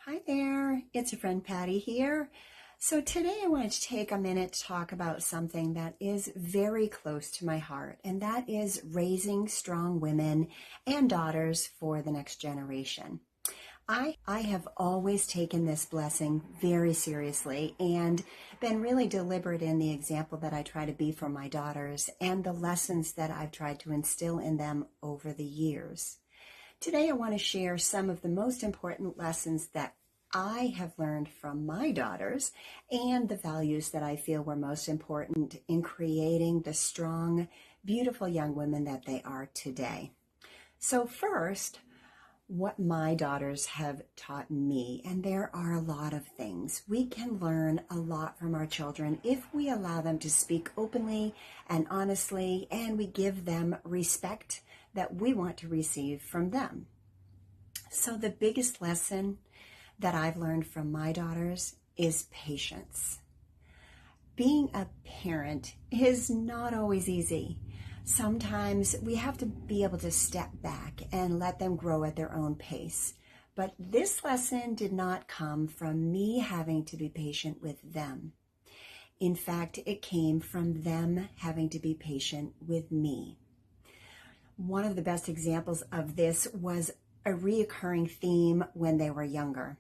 Hi there, it's your friend Patty here. So today I wanted to take a minute to talk about something that is very close to my heart, and that is raising strong women and daughters for the next generation. I have always taken this blessing very seriously and been really deliberate in the example that I try to be for my daughters and the lessons that I've tried to instill in them over the years. Today I want to share some of the most important lessons that I have learned from my daughters and the values that I feel were most important in creating the strong, beautiful young women that they are today. So first, what my daughters have taught me, and there are a lot of things. We can learn a lot from our children if we allow them to speak openly and honestly, and we give them respect that we want to receive from them. So the biggest lesson that I've learned from my daughters is patience. Being a parent is not always easy. Sometimes we have to be able to step back and let them grow at their own pace. But this lesson did not come from me having to be patient with them. In fact, it came from them having to be patient with me. One of the best examples of this was a reoccurring theme when they were younger.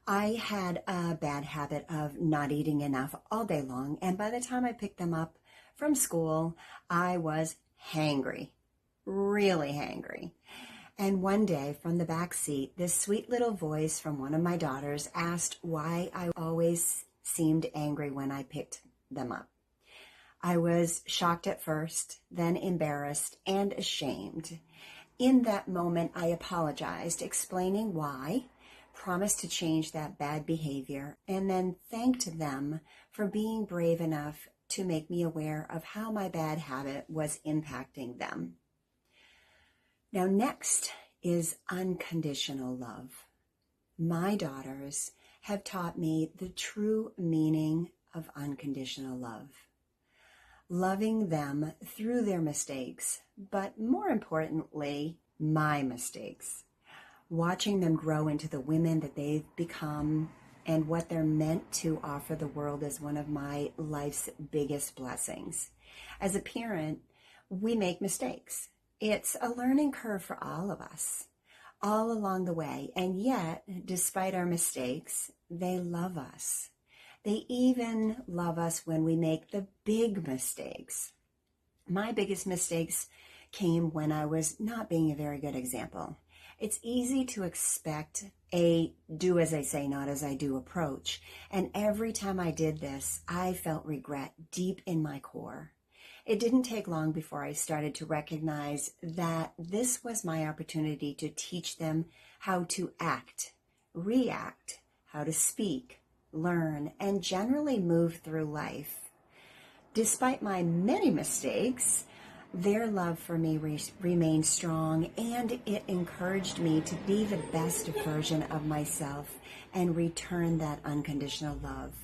I had a bad habit of not eating enough all day long, and by the time I picked them up from school, I was hangry, really hangry. And one day from the back seat, this sweet little voice from one of my daughters asked why I always seemed angry when I picked them up. I was shocked at first, then embarrassed and ashamed. In that moment, I apologized, explaining why, promised to change that bad behavior, and then thanked them for being brave enough to make me aware of how my bad habit was impacting them. Now, next is unconditional love. My daughters have taught me the true meaning of unconditional love. Loving them through their mistakes, but more importantly, my mistakes. Watching them grow into the women that they've become and what they're meant to offer the world is one of my life's biggest blessings. As a parent, we make mistakes. It's a learning curve for all of us, all along the way. And yet, despite our mistakes, they love us. They even love us when we make the big mistakes. My biggest mistakes came when I was not being a very good example. It's easy to expect a do as I say, not as I do approach. And every time I did this, I felt regret deep in my core. It didn't take long before I started to recognize that this was my opportunity to teach them how to act, react, how to speak, learn, and generally move through life. Despite my many mistakes, their love for me remained strong, and it encouraged me to be the best version of myself and return that unconditional love.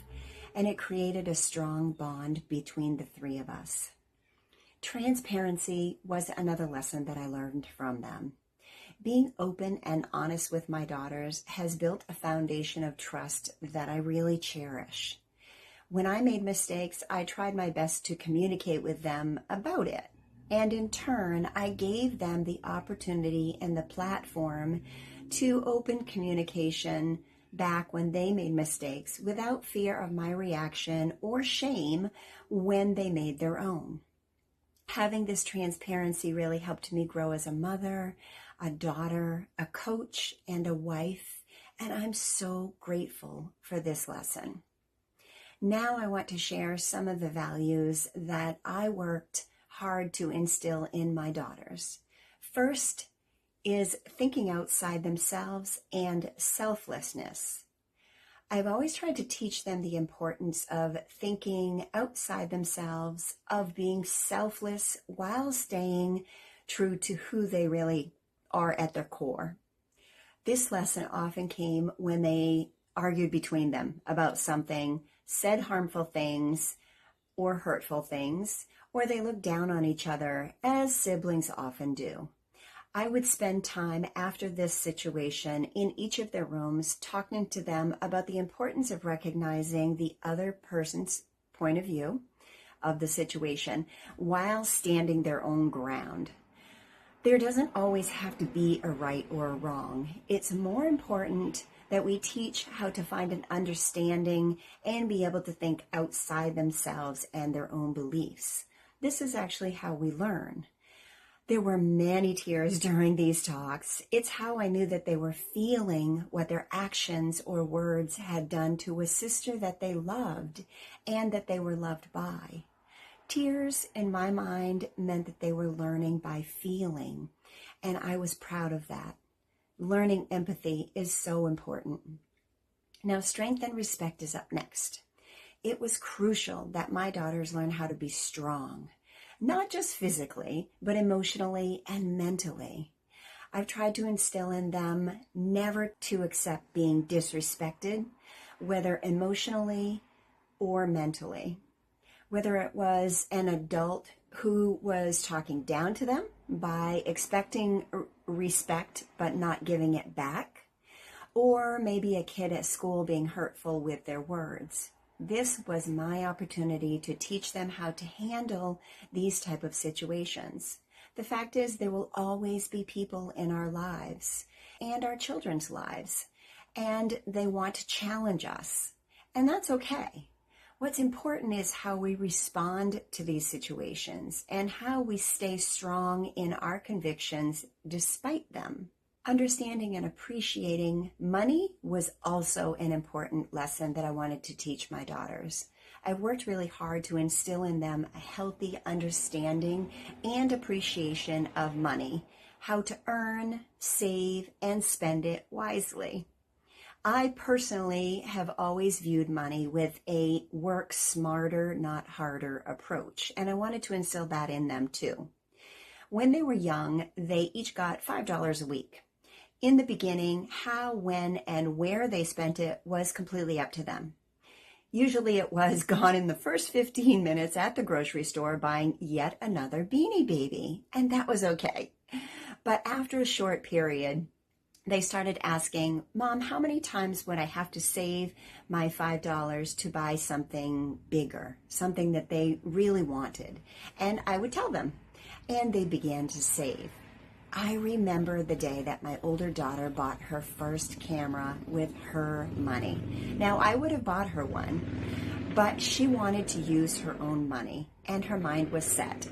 And it created a strong bond between the three of us. Transparency was another lesson that I learned from them. Being open and honest with my daughters has built a foundation of trust that I really cherish. When I made mistakes, I tried my best to communicate with them about it. And in turn, I gave them the opportunity and the platform to open communication back when they made mistakes without fear of my reaction or shame when they made their own. Having this transparency really helped me grow as a mother, a daughter, a coach, and a wife, and I'm so grateful for this lesson. Now I want to share some of the values that I worked hard to instill in my daughters. First is thinking outside themselves and selflessness. I've always tried to teach them the importance of thinking outside themselves, of being selfless while staying true to who they really are at their core. This lesson often came when they argued between them about something, said harmful things or hurtful things, or they looked down on each other, as siblings often do. I would spend time after this situation in each of their rooms talking to them about the importance of recognizing the other person's point of view of the situation while standing their own ground. There doesn't always have to be a right or a wrong. It's more important that we teach how to find an understanding and be able to think outside themselves and their own beliefs. This is actually how we learn. There were many tears during these talks. It's how I knew that they were feeling what their actions or words had done to a sister that they loved and that they were loved by. Tears, in my mind, meant that they were learning by feeling, and I was proud of that. Learning empathy is so important. Now, strength and respect is up next. It was crucial that my daughters learn how to be strong, not just physically, but emotionally and mentally. I've tried to instill in them never to accept being disrespected, whether emotionally or mentally. Whether it was an adult who was talking down to them by expecting respect but not giving it back, or maybe a kid at school being hurtful with their words. This was my opportunity to teach them how to handle these type of situations. The fact is, there will always be people in our lives and our children's lives, and they want to challenge us, and that's okay. What's important is how we respond to these situations and how we stay strong in our convictions despite them. Understanding and appreciating money was also an important lesson that I wanted to teach my daughters. I worked really hard to instill in them a healthy understanding and appreciation of money, how to earn, save, and spend it wisely. I personally have always viewed money with a work smarter, not harder approach, and I wanted to instill that in them too. When they were young, they each got $5 a week. In the beginning, how, when, and where they spent it was completely up to them. Usually it was gone in the first 15 minutes at the grocery store buying yet another Beanie Baby, and that was okay. But after a short period, they started asking, Mom, how many times would I have to save my $5 to buy something bigger, something that they really wanted? And I would tell them, and they began to save. I remember the day that my older daughter bought her first camera with her money. Now, I would have bought her one, but she wanted to use her own money, and her mind was set.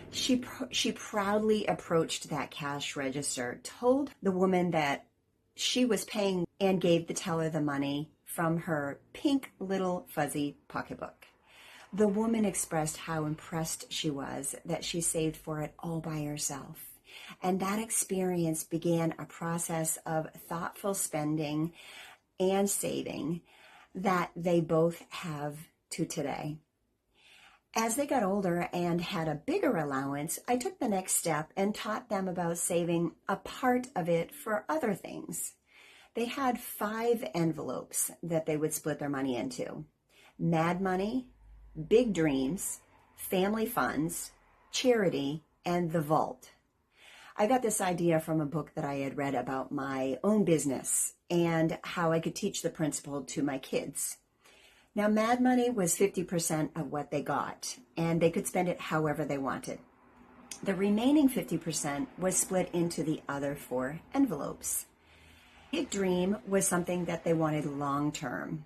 She proudly approached that cash register, told the woman that she was paying, and gave the teller the money from her pink little fuzzy pocketbook. The woman expressed how impressed she was that she saved for it all by herself. And that experience began a process of thoughtful spending and saving that they both have to today. As they got older and had a bigger allowance, I took the next step and taught them about saving a part of it for other things. They had 5 envelopes that they would split their money into: Mad Money, Big Dreams, Family Funds, Charity, and the Vault. I got this idea from a book that I had read about my own business and how I could teach the principle to my kids. Now, Mad Money was 50% of what they got, and they could spend it however they wanted. The remaining 50% was split into the other 4 envelopes. Big Dream was something that they wanted long-term.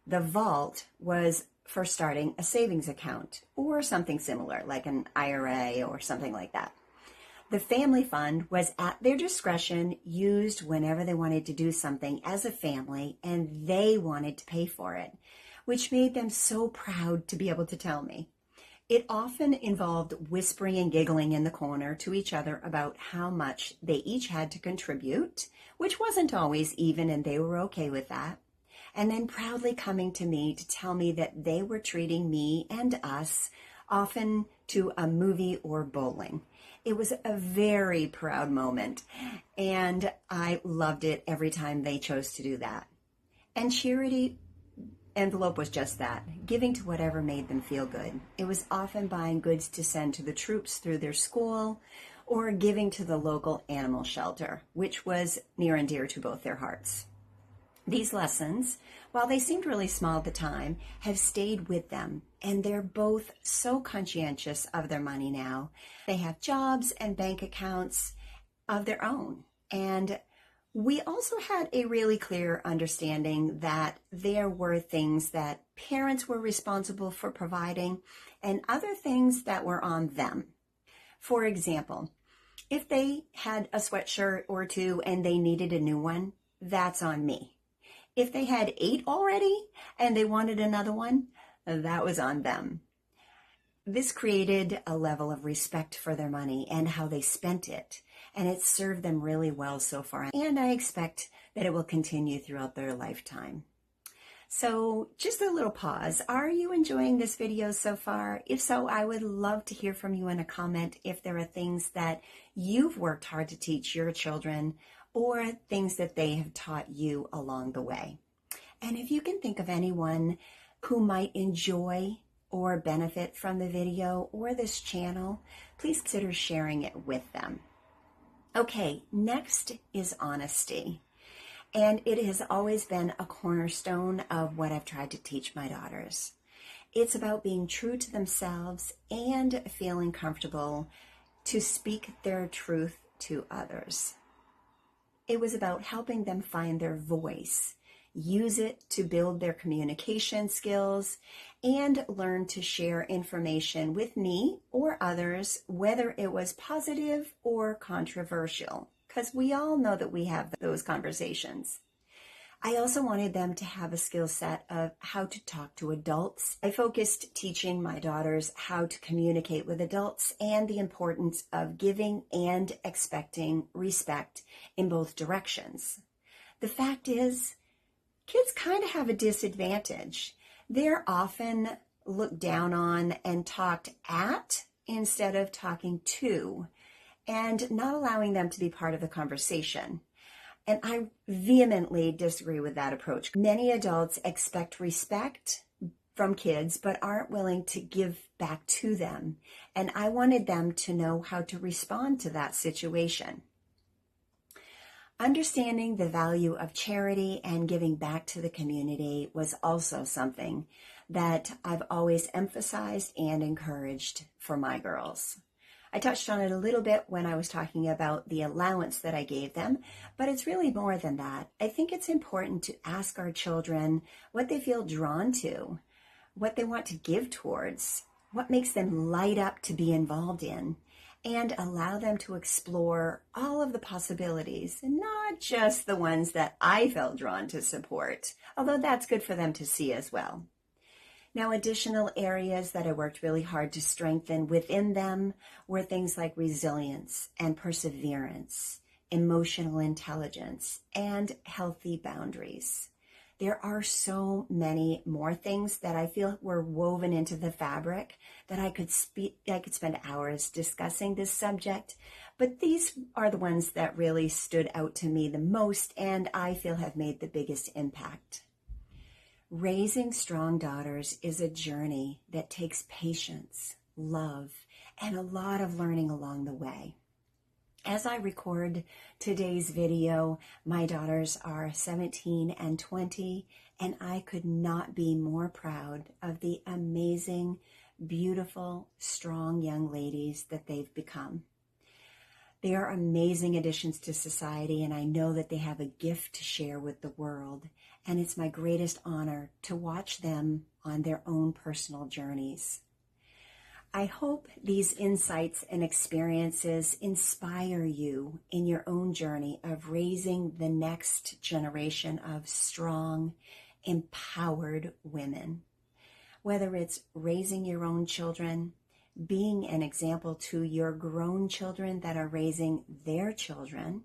The Vault was for starting a savings account or something similar, like an IRA or something like that. The Family Fund was at their discretion, used whenever they wanted to do something as a family, and they wanted to pay for it, which made them so proud to be able to tell me. It often involved whispering and giggling in the corner to each other about how much they each had to contribute, which wasn't always even, and they were okay with that. And then proudly coming to me to tell me that they were treating me and us often to a movie or bowling. It was a very proud moment, and I loved it every time they chose to do that. And Charity envelope was just that, giving to whatever made them feel good. It was often buying goods to send to the troops through their school, or giving to the local animal shelter, which was near and dear to both their hearts. These lessons, while they seemed really small at the time, have stayed with them, and they're both so conscientious of their money now. They have jobs and bank accounts of their own. And we also had a really clear understanding that there were things that parents were responsible for providing and other things that were on them. For example, if they had a sweatshirt or two and they needed a new one, that's on me. If they had 8 already and they wanted another one, that was on them. This created a level of respect for their money and how they spent it, and it served them really well so far, and I expect that it will continue throughout their lifetime. So just a little pause. Are you enjoying this video so far? If so, I would love to hear from you in a comment if there are things that you've worked hard to teach your children or things that they have taught you along the way. And if you can think of anyone who might enjoy or benefit from the video or this channel, please consider sharing it with them. Okay, next is honesty. And it has always been a cornerstone of what I've tried to teach my daughters. It's about being true to themselves and feeling comfortable to speak their truth to others. It was about helping them find their voice, use it to build their communication skills, and learn to share information with me or others, whether it was positive or controversial, because we all know that we have those conversations. I also wanted them to have a skill set of how to talk to adults. I focused teaching my daughters how to communicate with adults and the importance of giving and expecting respect in both directions. The fact is, kids kind of have a disadvantage. They're often looked down on and talked at instead of talking to, and not allowing them to be part of the conversation. And I vehemently disagree with that approach. Many adults expect respect from kids, but aren't willing to give back to them. And I wanted them to know how to respond to that situation. Understanding the value of charity and giving back to the community was also something that I've always emphasized and encouraged for my girls. I touched on it a little bit when I was talking about the allowance that I gave them, but it's really more than that. I think it's important to ask our children what they feel drawn to, what they want to give towards, what makes them light up to be involved in, and allow them to explore all of the possibilities, and not just the ones that I felt drawn to support, although that's good for them to see as well. Now, additional areas that I worked really hard to strengthen within them were things like resilience and perseverance, emotional intelligence, and healthy boundaries. There are so many more things that I feel were woven into the fabric that I could spend hours discussing this subject, but these are the ones that really stood out to me the most and I feel have made the biggest impact. Raising strong daughters is a journey that takes patience, love, and a lot of learning along the way. As I record today's video, my daughters are 17 and 20, and I could not be more proud of the amazing, beautiful, strong young ladies that they've become. They are amazing additions to society, and I know that they have a gift to share with the world, and it's my greatest honor to watch them on their own personal journeys. I hope these insights and experiences inspire you in your own journey of raising the next generation of strong, empowered women. Whether it's raising your own children, being an example to your grown children that are raising their children,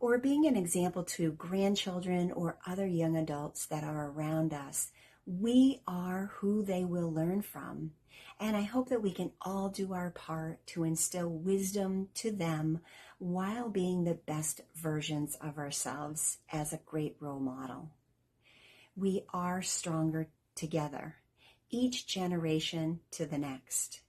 or being an example to grandchildren or other young adults that are around us, we are who they will learn from. And I hope that we can all do our part to instill wisdom to them while being the best versions of ourselves as a great role model. We are stronger together, each generation to the next.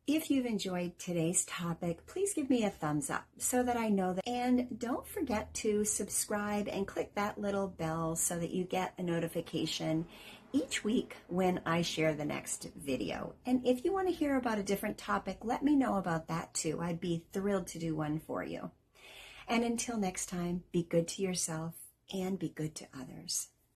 If you've enjoyed today's topic, please give me a thumbs up so that I know that. And don't forget to subscribe and click that little bell so that you get a notification each week when I share the next video. And if you want to hear about a different topic, let me know about that too. I'd be thrilled to do one for you. And until next time, be good to yourself and be good to others.